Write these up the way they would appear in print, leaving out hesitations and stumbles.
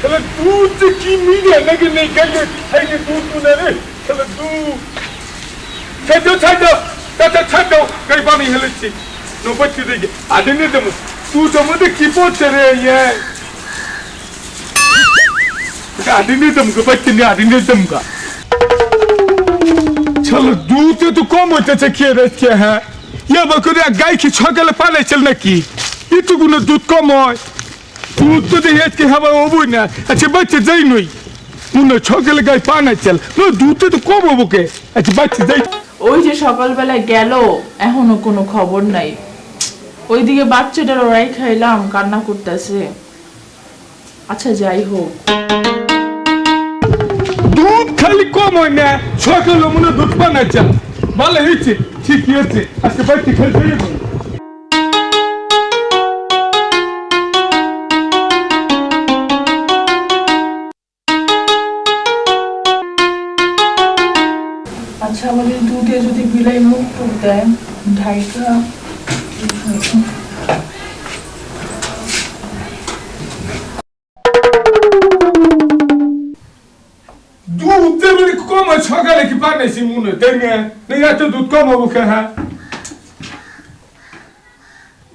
তাহলে দুধ কি মিলে নাকি নেই কাকে খাইলে দুধ তুলে রে তাহলে দুধ ছাড়ো তাতে ছাড়ো গাই পানি হেলেছি নবচ্ছি দেখে আদিনে দেবো দুধ আমাদের কি পড়ছে রে ইয়ে আদিনে দেবো বাচ্চা নিয়ে আদিনে দেবো চলো দুধ তো কম হইতেছে খেয়ে রেখে হ্যাঁ ইয়ে করে গাই কি সকালে পালাইছিল নাকি এটুকুনো দুধ কম হয় দুধ তো দেখে আজকে খাবার হবই না আচ্ছা বাচ্চা যাই নই মনে সকালে গাই পানাইছিল দুধ তো কম হবো কে আচ্ছা বাচ্চা যাই ওই যে সকালবেলায় গেল এখনো কোনো খবর নাই ওইদিকে বাচ্চাটার ওরাই খাইলাম কান্না করতেছে আচ্ছা যাই হোক দুধ খালি কম হয় না সকালে মনে দুধ পানাইছিল ভালো হয়েছে ঠিকই আছে আজকে বাচ্চা খাই আচ্ছা আমাদের দুধে যদি বিলাই মুখ টুক দেয় ঢাইকা দুধ দেবে কম হয় সকালে কি পানাইছি মনে তাই না এত দুধ কম হবো কে হ্যাঁ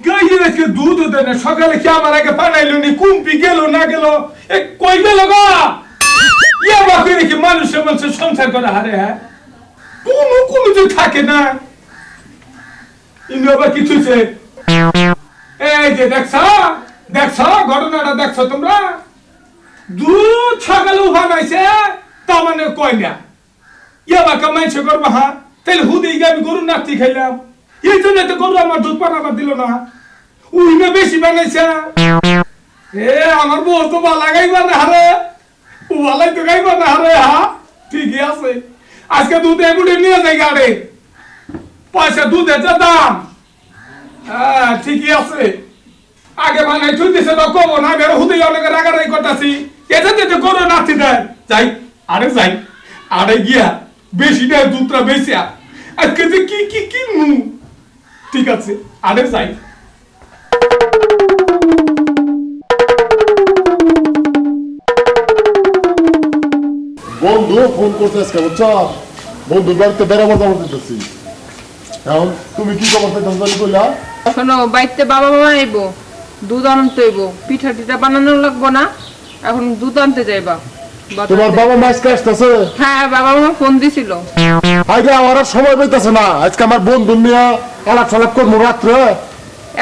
গাইয়ের আজকে দুধ দেয় না সকালে কি আমার আগে পানাইলো নি কুম্পি গেল না গেল কই গেল গা ইয়া বাকি রেখে মানুষের সংসার করে হারে হ্যাঁ কোনো যে থাকে না ইন্দ্র আবার কিছু এই যে দেখছ ঘটনাটা দেখছো তোমরা দুধ সকালে বানাইছে তা মানে কয় না ইয়া বা কামাইছে করবো হ্যাঁ তাহলে হুদি আমি গরু নাতি খাইলাম এই জন্য তো গরু আমার দুধ পানাবার দিল না উই না বেশি বানাইছে এ আমার বউ তো ভালো গাইবা না হারে ও ভালাই তো গাইবা না হারে হ্যাঁ ঠিকই আছে আজকে দুধ এগুলো নিয়ে যাই গাড়ি পয়সা দুধের যা দাম হ্যাঁ ঠিকই আছে আগে বানাই তুই দিছে তো কব না বেরো হুদি অনেক রাগারাগি করতেছি এটাতে তো করো নাতি দেয় যাই আরে গিয়া বেশি দেয় দুধটা বেশি আজকে যে কি কিনু ঠিক আছে আরে যাই বন্ধু ফোন করতে আজকে বুঝছো বন্ধুর বাড়িতে বেড়াবার দাবার দিতেছি এখন তুমি কি খবর জানি কইলা শোনো বাড়িতে বাবা মা আইবো দুধ আনতে হইব পিঠা টিঠা বানানো লাগবো না এখন দুধ আনতে যাইবা তোমার বাবা মা আজকে আসতেছে হ্যাঁ বাবা মা ফোন দিছিল আগে আমার আর সময় পাইতেছে না আজকে আমার বন্ধু নিয়ে আলাপ সালাপ করবো রাত্রে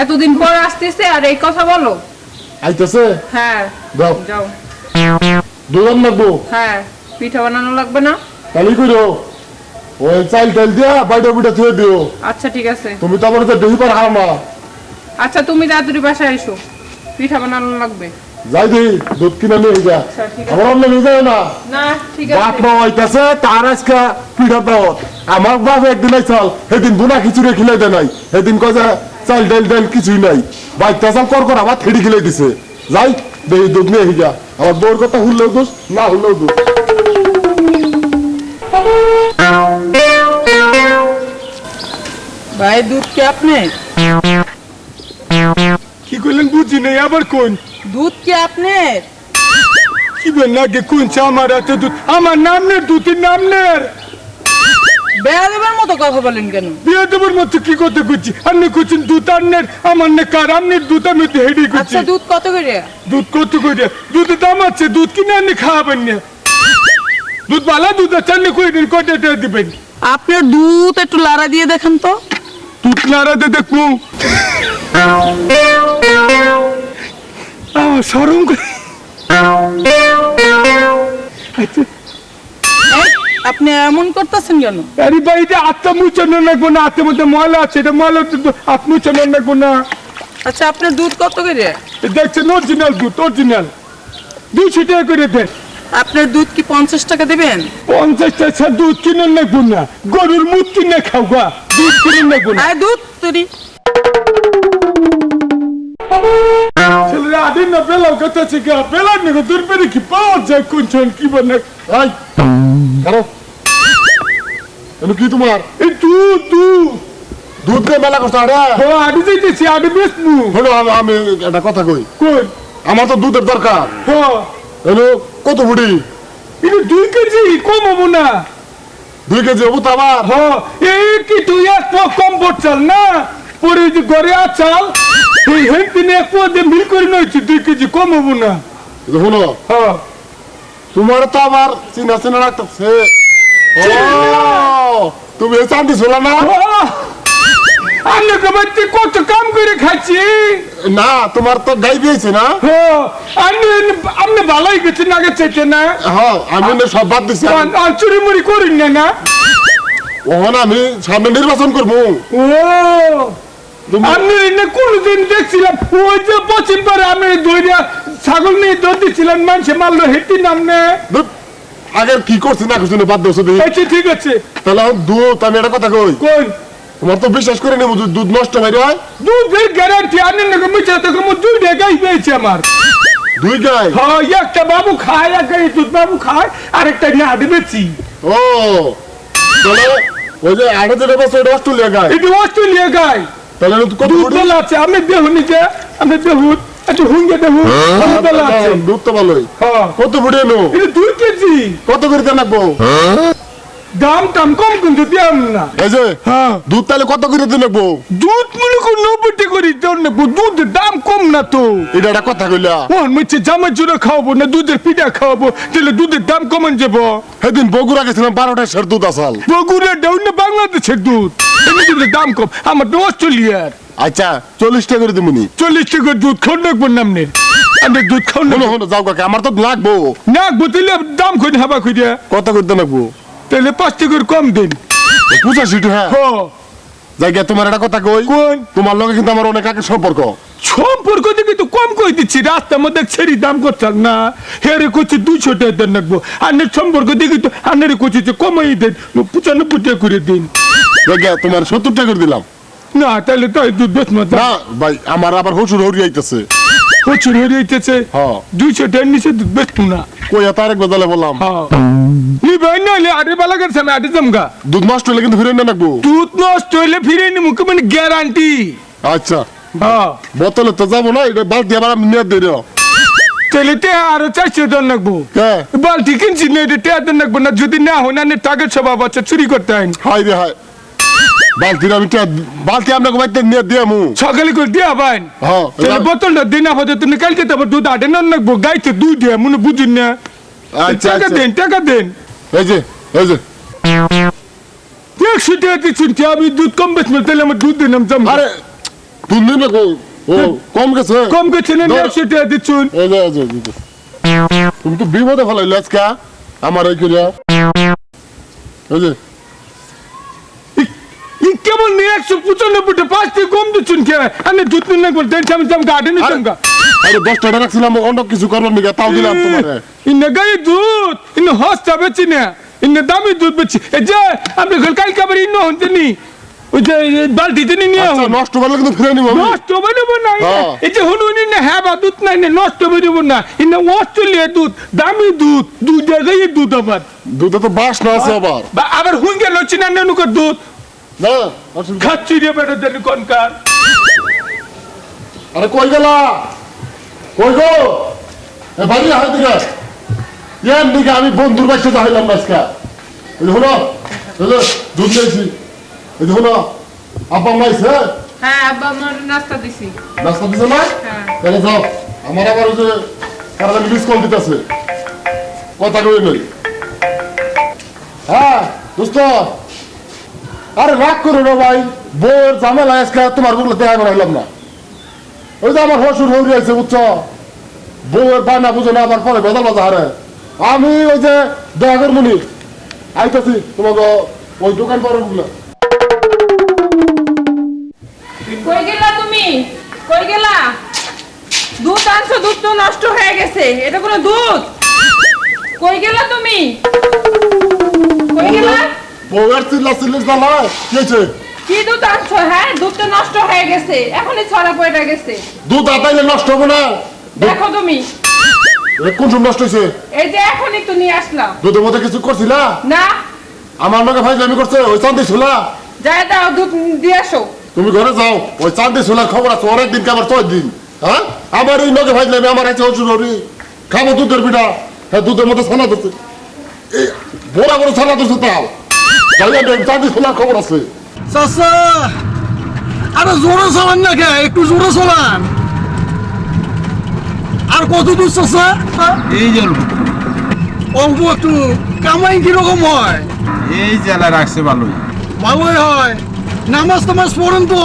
এতদিন পর আসতেছে আর এই কথা বলো আইতেছে হ্যাঁ যাও যাও দুধ আন লাগবো হ্যাঁ পিঠা বানানো লাগবে না তাহলে করো ওই চাল টাইল দিয়া বাইটা বিটা থুয়ে দিও আচ্ছা ঠিক আছে তুমি তো আমার দহি পার হার না আচ্ছা তুমি তাড়াতাড়ি বাসায় এসো পিঠা বানানো লাগবে যাই দিই দুধ কিনে নিয়ে যা আচ্ছা ঠিক আছে আমার অন্য নিয়ে যায় না না ঠিক বাপ আছে মা হইতেছে তার আজকে পিঠা দাও আমার বাপ একদিন চাল সেদিন বুনা খিচুড়ি খিলাই দেয় নাই সেদিন কয় যে চাল ডাল ডাল কিছুই নাই বাইকটা চাল কর আবার থেড়ি খিলাই দিছে যাই দেহি দুধ নিয়ে যা আমার বউর কথা হুললেও দোষ না হুললেও দোষ ভাই দুধ কি আপনি কি করলেন বুঝি নাই আবার কোন দুধ কি আপনি কি বলেন আগে কোন আমার হাতে দুধ আমার নামনের দুধের নামনের বেড়া দেবার মতো কথা বলেন কেন বিয়ে দেবার মতো কি করতে করছি আপনি করছেন দুধ আননের আমার না কার আমনের দুধ আমি তো হেডি করছি আচ্ছা দুধ কত করে দুধ কত করে দুধের দাম আছে দুধ কিনে আনি খাওয়াবেন না দুধ ভালো দুধ আছে আনি কই দিন কয়টা টাকা দিবেন আপনার দুধ একটু লাড়া দিয়ে দেখেন তো দুধ নাড়াতে দেখবো সরম করে আচ্ছা আপনি এমন করতেছেন কেন আরে ভাই এটা আত্মা মুচানো লাগবো না আত্মার মধ্যে ময়লা আছে এটা ময়লা হাত মুচানো লাগবো না আচ্ছা আপনার দুধ কত করে দেখছেন অরিজিনাল দুধ অরিজিনাল 200 টাকা করে দেন আপনার দুধ কি 50 টাকা দিবেন 50 টাকা দুধ কিনে লাগবো না গরুর মুখ কিনে খাও গা দুধ কিনে লাগবো না আর দুধ তুরি ছেলেরা আদিন না বেলাও কথা শিখা বেলার নিগো দূর পেরে কি পাওয়া যায় কোন চন কি বলে এই কারো এনো কি তোমার এই দুধ দুধ দুধ দিয়ে মেলা কষ্ট আরে ও আদি যাইতেছি আদি বেসমু হলো আমি একটা কথা কই কোন আমার তো দুধের দরকার হ এনো কত বুড়ি এটা 2 কেজি কম হবো না 2 কেজি হবো তো আবার হ এই কি তুই এক পোয়া কম পড়ছাল না পরে যে ঘরে আছাল এই হেনদিনে এক পোয়া দিয়ে মিল করে নইছি 2 কেজি কম হবো না শুনো হ্যাঁ তোমার তো আবার চিনা চিনা লাগতেছে ও তুমি এই চান্দি ছোলা না আমি কবাইতে কত কাম করে খাচ্ছি না তোমার তো গাই দিয়েছে না আমি ভালোই গেছি না গেছে না হ্যাঁ আমি না সব বাদ দিছি আর চুরি মুড়ি করি না ওহন আমি সামনে নির্বাচন করবো ও আমি এনে কোনদিন দেখছিলাম ওই যে পশ্চিম পারে আমি দইরা ছাগল নিয়ে দৌড় দিচ্ছিলাম মানুষে মারলো হেঁটে নামনে ধুৎ, আগে কি করছি না করছি না বাদ দিয়েছো দেখি আচ্ছা ঠিক আছে তাহলে এখন দুধ আমি একটা কথা কই কোন তোমার তো বিশ্বাস করে নেবো দুধ নষ্ট বাইরে হয় দুধের গ্যারান্টি আনে না মিছে তো কম 2 টাকাই পেয়েছে আমার 2 গাই হ্যাঁ একটা বাবু খায় একটা দুধ বাবু খায় আরেকটা নিয়ে আডে বেচি ও তাহলে ওই যে আড়ে যে বছর এটা অস্ট্রেলিয়া গাই এটা অস্ট্রেলিয়া গাই তাহলে কত দুধ বেলা আছে আমি দেহুনি যে আমি দেহুত একটু হুঙ্গে দেহু দুধ বেলা আছে দুধ তো ভালোই হ্যাঁ কত বুড়ে নো এটা 2 কেজি কত করে দেন রাখবো দাম টাম কম কিন্তু দিয়াম না এই যে হ্যাঁ দুধ তাহলে কত করে দেন রাখবো দুধ মনে করি 90 টাকা করে দেন না দুধের দাম কম না তো এটা একটা কথা কইলা ওন মিছে জামা জুড়ে খাওয়াবো না দুধের পিঠা খাওয়াবো তাহলে দুধের দাম কমান যাবো সেদিন বগুড়া গেছিলাম 12টা সের দুধ আসাল বগুড়া ডাউন না বাংলাদেশের দুধ এমনি দুধের দাম কম আমার তো অস্ট্রেলিয়ার আচ্ছা 40 টাকা করে দিমুনি 40 টাকা দুধ খাওয়ান রাখবো নামনে আমি দুধ খাওয়ান শোনো শোনো যাও কাকা আমার তো লাগবো না বোতলে দাম কই হাবা কই দিয়া কত করে দেন রাখবো তাহলে 5 টাকার কম দিন 85 টাকা হ জায়গা তোমার একটা কথা কই কোন তোমার লগে কিন্তু আমার অনেক আগের সম্পর্ক সম্পর্ক দেখে তো কম কই দিচ্ছি রাস্তার মধ্যে ছেড়ি দাম করছাল না হেরে করছি 200 টাকা দেন রাখবো আর সম্পর্ক দেখি তো আনারে করছি যে কমাই দেন 95 টাকা করে দিন জায়গা তোমার 70 টাকা করে দিলাম না তাহলে তো এই দুধ বেশ মত না ভাই আমার আবার হসুর হরি আইতেছে প্রচুর হয়ে যাইতেছে হ্যাঁ 200 টাকার নিচে দুধ বেচতো না কই এত আরেক বদলে বললাম হ্যাঁ নি ভাই না হলে আরে বালা করছে আমি আটে জমগা দুধ নষ্ট হলে কিন্তু ফিরে না রাখবো দুধ নষ্ট হইলে ফিরে নি মুখে মানে গ্যারান্টি আচ্ছা হ্যাঁ বোতলে তো যাবো না এটা বালতি আবার আমি নিয়ে দিয়ে দাও তাহলে তে আরো 400 টাকা রাখবো কে বালতি কিনছি না এটা টাকা দেন রাখবো না যদি না হয় না টাকা সব বাচ্চা চুরি করতে হয় হাই রে হাই বালতি আমি বালতি আপনাকে বাইতে নিয়ে দিয়ে মু সকালে করে দিয়া ভাই হ্যাঁ তাহলে বোতলটা দিন আপাতত তুমি কালকে তো আবার দুধ আটে না রাখবো গাইতে দুধ দিয়ে মনে বুঝুন না আচ্ছা টাকা আচ্ছা দেন টাকা দেন এই যে 100 টাকা দিচ্ছেন আমি দুধ কম বেচবো তাহলে আমার দুধ দিন আমি জমা আরে দুধ নিন না ও কম গেছে কম গেছে না ধর। 100 টাকা দিচ্ছুন এই যে তুমি তো বিপদে ফেলাইলে আজকে আমার এই করিয়া এই যে কেমন নিয়ে 195 টাকা 5 টাকা কম দিচ্ছুন কে আমি দুধ নিন না বলতে আমি জমা আটে না জমা আরে 10 টাকা রাখছিলাম অন্য কিছু করলাম নাকি তাও দিলাম তোমারে ইন্না গাই দুধ ইন্না হস্তা বেচি না ইন্না দামি দুধ বেচি এই যে আপনি কালকে আবার ইন্ন হন্তনি ওই যে বালতিতে নিয়ে আচ্ছা আহুন নষ্ট হলে কিন্তু ফিরে নিব আমি নষ্ট বানাবো না হ্যাঁ। এই যে হুনুন ইন্না হ্যাঁ দুধ নাই না নষ্ট বানাবো না ইন্না অস্ট্রেলিয়া দুধ দামি দুধ দুই জায়গায় দুধ আবার দুধে তো বাস না আছে আবার আবার হুঙ্গে লচ্ছি না নুকর দুধ না অসুবিধা খাচ্ছি রে বেটা দেন কোনকার আরে কই গেলা কই গো এ ভাই হাই দিকে ইয়ান দিকে আমি বন্ধুর বাসা যাইলাম আজকে এই হলো হলো দুধ নিয়েছি এই হলো আপা মাইছে হ্যাঁ আব্বা আমার নাস্তা দিছি নাস্তা দিছে না হ্যাঁ। তাহলে যাও আমার আবার ওই যে কারণ মিস কল দিতেছে কথা কই নই হ্যাঁ দোস্ত আরে রাগ করো না ভাই বোর ঝামেলা আজকে তোমার গুলো দেখা করাইলাম না ওই যে আমার হসুর হয়ে আছে বুঝছ বউয়ের বায়না বুঝো না আবার পরে বেদাল বাজা হারে আমি ওই যে দেখা করবো নি আইতেছি তোমাকে ওই দোকান পরে গুলো কই গেলা তুমি কই গেলা দুধ আনছো দুধ তো নষ্ট হয়ে গেছে এটা কোনো দুধ কই গেলা তুমি কই গেলা বউয়ের চিল্লা চিল্লিস না নয় কি হয়েছে কি দুধ আনছো হ্যাঁ দুধ তো নষ্ট হয়ে গেছে এখনই ছড়া পড়ে গেছে দুধ আতাইলে নষ্ট হবে না দেখো তুমি কোন সময় নষ্ট হয়েছে এই যে এখনই তো নিয়ে আসলাম দুধের মধ্যে কিছু করছিলা না আমার লগে ফাইজলামি করছে ওই চাঁদি ছোলা যাই দাও দুধ দিয়ে আসো তুমি ঘরে যাও ওই চাঁদি ছোলার খবর আছে অনেক দিন আবার 6 দিন হ্যাঁ আমার এই লগে ফাইজলামি আমার আছে হসুর হরি খাবো দুধের পিঠা হ্যাঁ দুধের মধ্যে ছানা দিচ্ছে এই বড় বড় ছানা দিচ্ছে তাও যাইয়া দেখ চাঁদি খোলার খবর আছে চাচা আরে জোরে চালান না কে একটু জোরে চালান আর কত দূর চাচা এই যে অল্প একটু কামাই কিরকম হয় এই জেলা রাখছে ভালোই ভালোই হয় নামাজ টামাজ পড়েন তো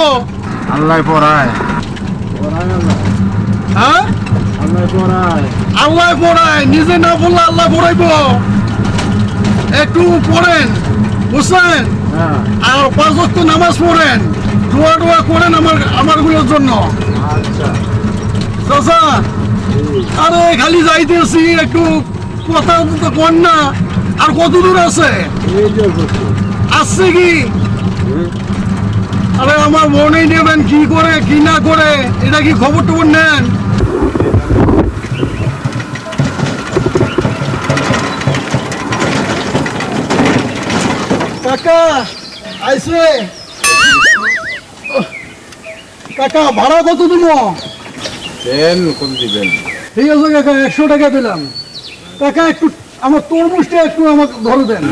আল্লাহ পড়ায় হ্যাঁ আল্লাহ পড়ায় আল্লাহ পড়ায় নিজে না বললে আল্লাহ পড়াইব একটু পড়েন বুঝছেন হ্যাঁ আর 5 ওয়াক্ত নামাজ পড়েন দোয়া টোয়া করেন আমারগুলোর জন্য আচ্ছা চাচা আরে খালি যাইতেছি একটু কথা তো কন না আর কত দূর আছে এই যে আসছে কি আরে আমার মনেই নেবেন কি করে কি না করে এটা কি খবর টবর নেন কাকা আইসে কাকা ভাড়া কত দিব দেন কোন দিবেন ঠিক আছে কাকা 100 টাকা দিলাম কাকা একটু আমার তরমুজটা একটু আমাকে ধরে দেন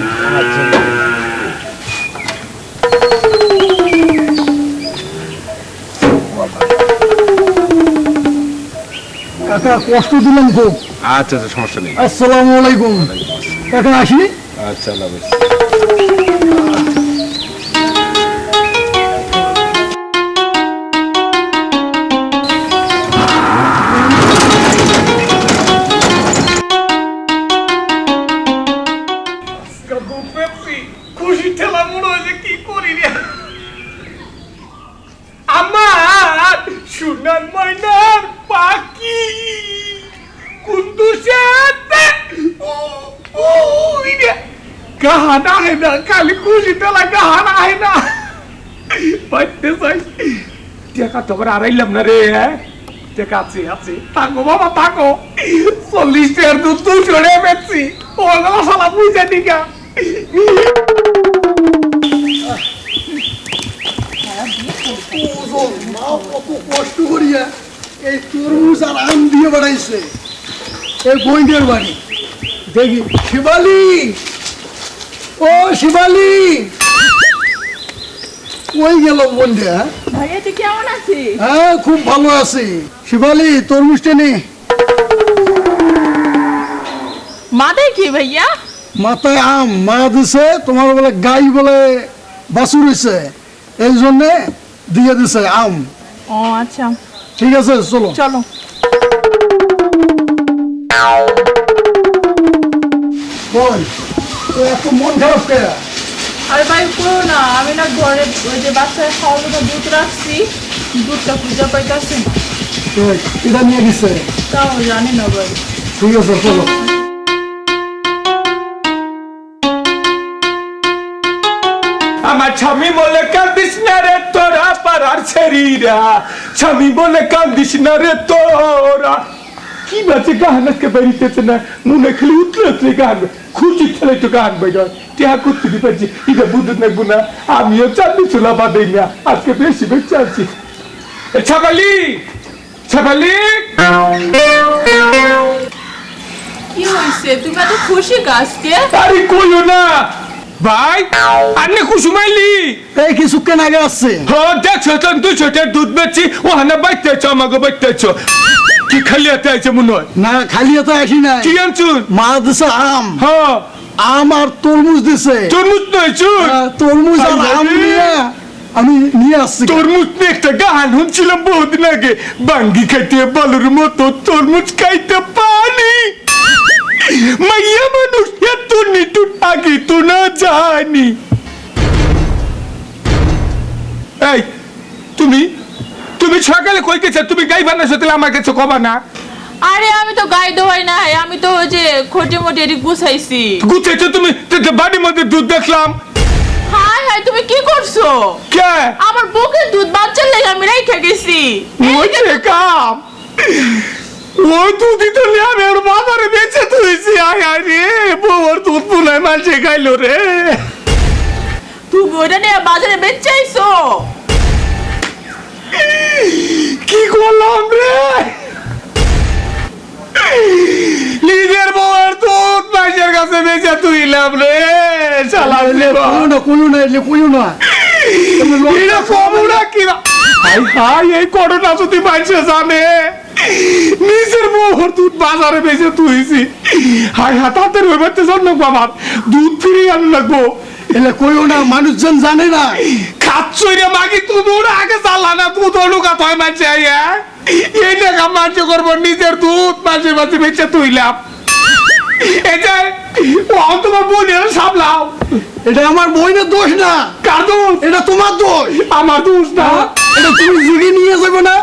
কাকা কষ্ট দিলাম খুব আচ্ছা আচ্ছা সমস্যা নেই আসসালামু আলাইকুম কাকা আসি আচ্ছা আল্লাহ হাফেজ। খুশি ঠেলা মনে হয়েছে কি করি রে আমার সোনার ময়নার পাখি কুন্দুসেতে গাহানা হয় না খালি খুশি ঠেলা গাহানা হয় না বাইতে যাই টাকা তো আবার আড়াইলাম না রে টাকা আছে আছে থাকো বাবা থাকো 40 টাকার দুধ 200 টাকা বেচছি ওগুলো সালা বুঝে দিকা কত কষ্ট করিয়া এই তরমুজ আর আম দিয়ে বাড়াইছে এই বইনের বাড়ি দেখি শিবালি ও শিবালি কই গেল বন্ধে ভাইয়া তুই কেমন আছিস? হ্যাঁ খুব ভালো আছি শিবালি তরমুজটা নে মা দেখি ভাইয়া মাথায় আম মা দিছে তোমার বলে গাই বলে বাছুর হয়েছে এই জন্য দিয়ে দিছে আম ও আচ্ছা ঠিক আছে চলো চলো বল তো এত মন খারাপ কে আরে ভাই করো না আমি না ঘরে ওই যে বাচ্চার খাওয়ার জন্য দুধ রাখছি দুধটা খুঁজে পাইতেছি না এটা নিয়ে গেছে তাও জানি না ভাই ঠিক আছে চলো আমার স্বামী বলে কান্দিস না রে তোরা পাড়ার ছেড়িরা স্বামী বলে কান্দিস না রে তোরা কি বাজে গান আজকে বেরিতেছে না মনে খালি উতলে উতলে গান খুশি ছেলে তো গান বেরোয় টেহা করতে পারছি এটা বুঝতে নেবো না আমিও চাঁদি চুলা বাঁধি না আজকে বেশি বেশি আছি ছাবালি ছাবালি কি হয়েছে তুমি এত খুশি আজকে আরে কইও না ভাই আন্নে কুসুমাইলি এই কিছুক্ষণ আগে আসছে হ্যাঁ দেখছো তো 200 টাকার দুধ বেচছি ও হানা বাইতেছ আমাকে বাইতেছ কি খালি হাতে আছে মনে হয় না খালি হাতে আসি নাই কি আনছুন মা দিছে আম হ্যাঁ আম আর তরমুজ দিছে তরমুজ নয় চুন তরমুজ আর আম নিয়ে আমি নিয়ে আসছি তরমুজ নিয়ে একটা গান শুনছিলাম বহুদিন আগে বাঙ্গি খাইতে বালুর মতো তরমুজ খাইতে পানি মাইয়া মানুষ এত নিটু আগে তো না জানি এই তুমি তুমি সকালে কই গেছো তুমি গাই বানাইছো তাহলে আমার কাছে কবা না আরে আমি তো গাই দোয়াই না আমি তো ওই যে খোটে মোটে এদিক গুছাইছি গুছাইছো তুমি বাড়ির মধ্যে দুধ দেখলাম হাই হাই তুমি কি করছো কে আমার বুকের দুধ বাচ্চার লেগে আমি রেখে গেছি ওই যে কাম ওই দুধই তো নিয়ে আমি ওর বাবারে বেঁচে তুইছি আয় আয় রে বউর দুধ পুনায় মাঝে খাইলো রে তুমি ওইটা নিয়ে বাজারে বেচাইছো কি করলাম রে নিজের বউয়ের দুধ মাইসের কাছে বেঁচে তুই লাভ রে শালা কোনো না এলে কইও না এটা কমুনা কি হাই হাই এই ঘটনা যদি মাইসে জানে নিজের বউর দুধ বাজারে বেঁচে তুইছি হাই হাতাতে রইবাতে জন্য বাবার দুধ ফিরিয়ে আনু লাগবো এলে কইও না মানুষজন জানে না খাচ্ছই রে মাগি তুমি ওরা আগে চালা না দুধ অনুকা তয় মানছে আইয়া এই টাকা মার্চ করবো নিজের দুধ মাঝে মাঝে বেঁচে তুইলাম এটাই ও তোমার বোনের সামলাও এটা আমার বইনের দোষ না কার দোষ এটা তোমার দোষ আমার দোষ না এটা তুমি জিগে নিয়ে যাবে না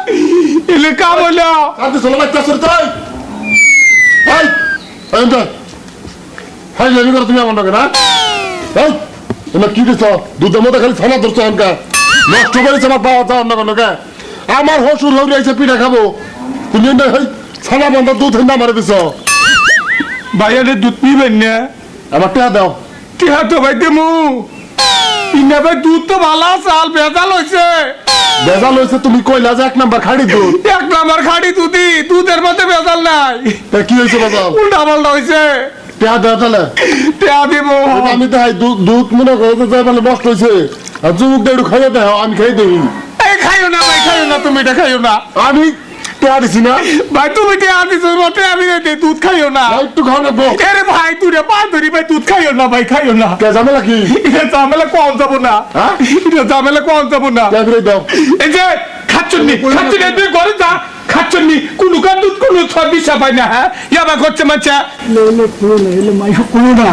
এলে কাম হইলো আপনি চলে বাচ্চা সরতে হাই হাই জানি করে তুমি আমার নাকি না এই তোমার কি দিছ দুধের মধ্যে খালি ছানা ধরছো আনকা নষ্ট করেছে আমার পাওয়া যাওয়ার না কোনো আমার হসুর হৌরি আইসে পিঠা খাবো তুমি না হাই ছানা বন্ধ দুধ না মারে দিছ ভাইয়ারে দুধ নিবেন না আমার টেহা দাও টিহা তো ভাই দেমু ইনা ভাই দুধ তো ভালো চাল ভেজাল হয়েছে বেজাল হয়েছে তুমি কইলা যে 1 নাম্বার খাড়ি দুধ এক নাম্বার খাড়ি দুধি দুধের মধ্যে ভেজাল নাই তা কি হয়েছে বেজাল উল্টা পাল্টা হয়েছে টেহা দাও তাহলে টিহা দিব আমি তো হাই দুধ মনে করতে যাই মানে নষ্ট হয়েছে আর যুবক একটু খাইয়ে দেও আমি খাই দেই এই খাইও না ভাই খাইও না তুমি এটা খাইও না আমি টেহা দিছি না ভাই তুমি টিহা দিছো বটে আমি দুধ খাইও না একটু খাও না গো আরে ভাই তুই রে পা ধরি ভাই দুধ খাইও না ভাই খাইও না কে ঝামেলা কি এটা ঝামেলা কম যাবো না হ্যাঁ? এটা ঝামেলা কম যাবো না দেখরে দাও এই যে খাচ্ছনি তুই ঘরে যা খাচ্ছনি কোনো কার দুধ কোনো দিশা পাই না হ্যাঁ ইয়াবা করছে মাচ্চা এলে মাইক কইও না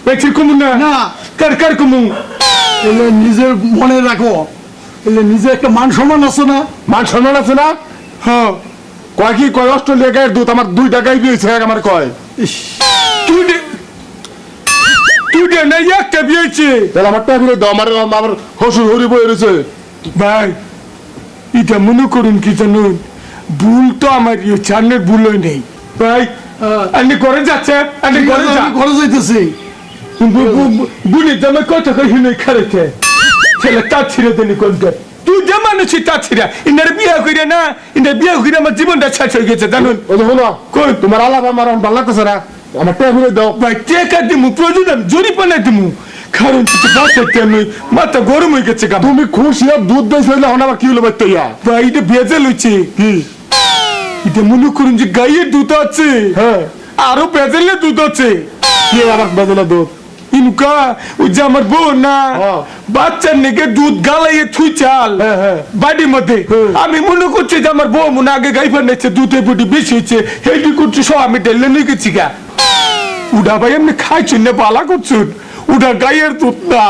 পেছি কুমু না না কার কুমু এলে নিজের মনে রাখো এলে নিজে একটা মান সম্মান আছে না মান সম্মান আছে না হ্যাঁ কয় কি কয় অস্ট্রেলিয়া গায়ের দুধ আমার 2টা গাই দিয়েছে আমার কয় ইস, তুই না একটা বিয়েছে তাহলে আমার টাকা দাও আমার হসুর হরি বই রয়েছে ভাই এটা মনে করুন কি জানুন ভুল তো আমার চান্নের ভুলই নেই ভাই আপনি ঘরে যাচ্ছে আপনি ঘরে যা আমি ঘরে যাইতেছি বুনি জামা কথা কই হিনে খারেছে ছেলে তা ছিড়ে দেনি কোনকে তুই যে মানুষই তা ছিড়া ইনার বিয়ে কইরে না ইনার বিয়ে কইরে আমার জীবনটা শেষ হয়ে গেছে জানুন ওই যে হলো কই তোমার আলাপ আমার ভালো লাগতেছে না আমার টাকা দাও ভাই টেকা দিমু প্রয়োজন আমি জরিপানা দিমু কারণ তুই বাঁচাতে আমি মাথা গরম হয়ে গেছে গা তুমি খুশি দুধ দিয়েছ হইলে হন আবার কি হলো বাইতে ইয়া ভাই এটা ভেজাল হয়েছে কি এটা মনে করুন যে গাইয়ের দুধ আছে হ্যাঁ আরো ভেজালের দুধ আছে কি আমার বাজলা দুধ ইনকা ওই যে আমার বোন না হ্যাঁ। বাচ্চার নেগে দুধ গালাইয়ে থুই চাল হ্যাঁ, হ্যাঁ। বাড়ির মধ্যে হ্যাঁ। আমি মনে করছি যে আমার বউ মনে আগে গাই ফান্ডাইছে দুধের বুটি বেশি হয়েছে হেঁটে করছি সব আমি ঢেলে নিয়ে গেছি গা উডা ভাই এমনি খাইছুন না পালা করছুন উডা গাইয়ের দুধ না